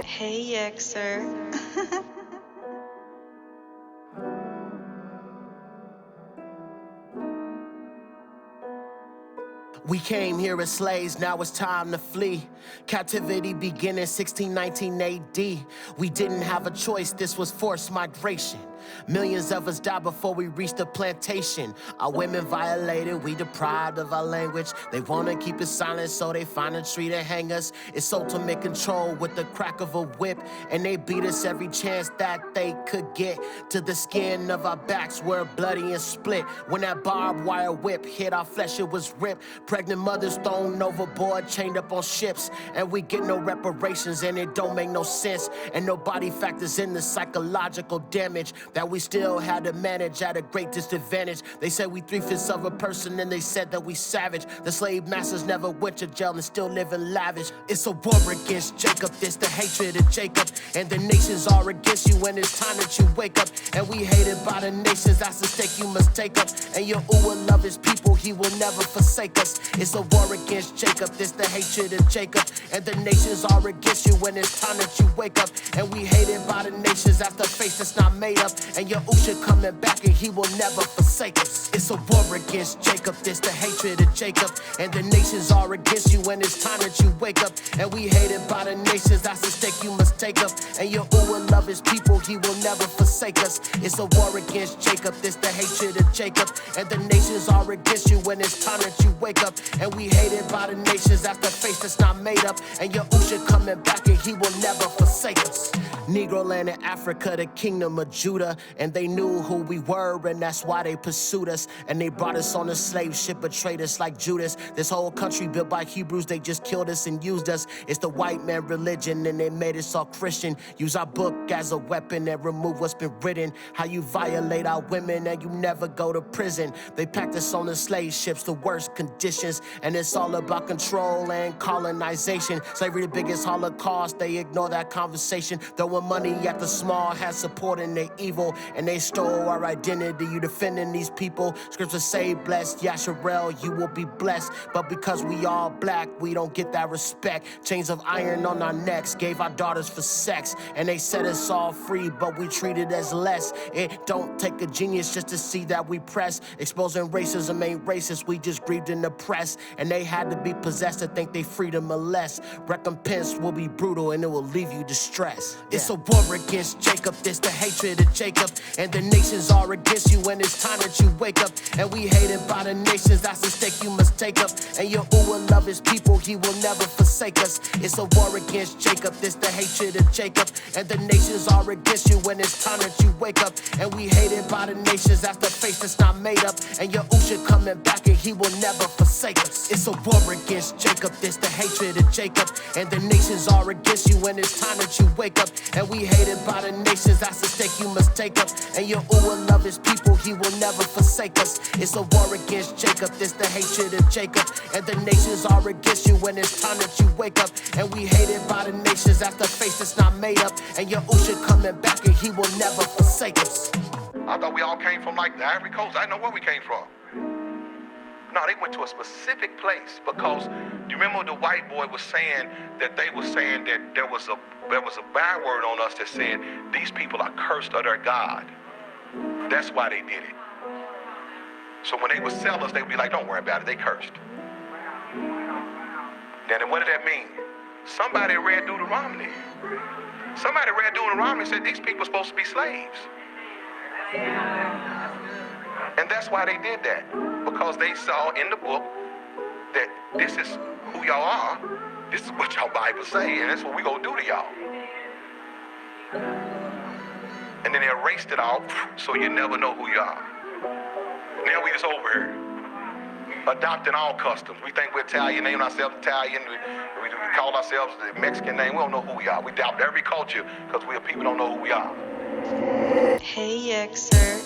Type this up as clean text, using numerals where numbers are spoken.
Hey, Yekcyr. We came here as slaves, now it's time to flee. Captivity began in 1619 AD. We didn't have a choice, this was forced migration. Millions of us died before we reached the plantation. Our women violated, we deprived of our language. They wanna keep it silent, so they find a tree to hang us. It's ultimate control with the crack of a whip. And they beat us every chance that they could get. To the skin of our backs, we're bloody and split. When that barbed wire whip hit our flesh, it was ripped. Pregnant mothers thrown overboard, chained up on ships. And we get no reparations, and it don't make no sense. And nobody factors in the psychological damage that we still had to manage at a great disadvantage. They said we 3/5 of a person, and they said that we savage. The slave masters never went to jail and still living lavish. It's a war against Jacob, it's the hatred of Jacob. And the nations are against you, and it's time that you wake up. And we hated by the nations, that's the stake you must take up. And your will love his people, he will never forsake us. It's a war against Jacob, it's the hatred of Jacob. And the nations are against you, and it's time that you wake up. And we hated by the nations, that's the face that's not made up. And your should coming back, and he will never forsake us. It's a war against Jacob, it's the hatred of Jacob. And the nations are against you, and it's time that you wake up. And we hated by the nations, that's the stake you must take up. And your will love his people, he will never forsake us. It's a war against Jacob, it's the hatred of Jacob. And the nations are against you, and it's time that you wake up. And we hated by the nations, that's the face that's not made up. And your should coming back, and he will never forsake us. Negro land in Africa, the kingdom of Judah. And they knew who we were, and that's why they pursued us. And they brought us on a slave ship, betrayed us like Judas. This whole country built by Hebrews, they just killed us and used us. It's the white man religion, and they made us all Christian. Use our book as a weapon and remove what's been written. How you violate our women and you never go to prison. They packed us on the slave ships, the worst conditions. And it's all about control and colonization. Slavery the biggest holocaust, they ignore that conversation. Throwing money at the small hat, supporting their evil. And they stole our identity, you defending these people. Scriptures say blessed, Yasharel, you will be blessed. But because we all black, we don't get that respect. Chains of iron on our necks, gave our daughters for sex. And they set us all free, but we treat it as less. It don't take a genius just to see that we press. Exposing racism ain't racist, we just grieved in the press. And they had to be possessed to think they freedom or less. Recompense will be brutal and it will leave you distressed. It's a war against Jacob, it's the hatred of Jacob. And the nations are against you, and it's time that you wake up. And we hated by the nations, that's the stake you must take up. And your will love his people, he will never forsake us. It's a war against Jacob, it's the hatred of Jacob. And the nations are against you, and it's time that you wake up. And we hated by the nations, that's the face that's not made up. And your should coming back, and he will never forsake us. It's a war against Jacob, it's the hatred of Jacob. And the nations are against you, and it's time that you wake up. And we hated by the nations, that's the stake you must take up. And your will love his people, he will never forsake us. It's a war against Jacob, it's the hatred of Jacob. And the nations are against you, and it's time that you wake up. And we hated by the nations, that's the face that's not made up. And your should coming back, and he will never forsake us. I thought we all came from like the Ivory Coast. I didn't know where we came from. No, they went to a specific place because you remember the white boy was saying that they were saying that there was a byword on us that said these people are cursed of their God. That's why they did it. So when they would sell us, they would be like, don't worry about it, they cursed. Then what did that mean? Somebody read Deuteronomy. Somebody read Deuteronomy and said these people are supposed to be slaves. And that's why they did that. Because they saw in the book that this is who y'all are. This is what y'all Bible say, and that's what we gonna do to y'all. And then they erased it all, so you never know who you are. Now we just over here, adopting all customs. We think we're Italian, name ourselves Italian. We call ourselves the Mexican name. We don't know who we are. We adopt every culture because we people don't know who we are. Hey, Yekcyr.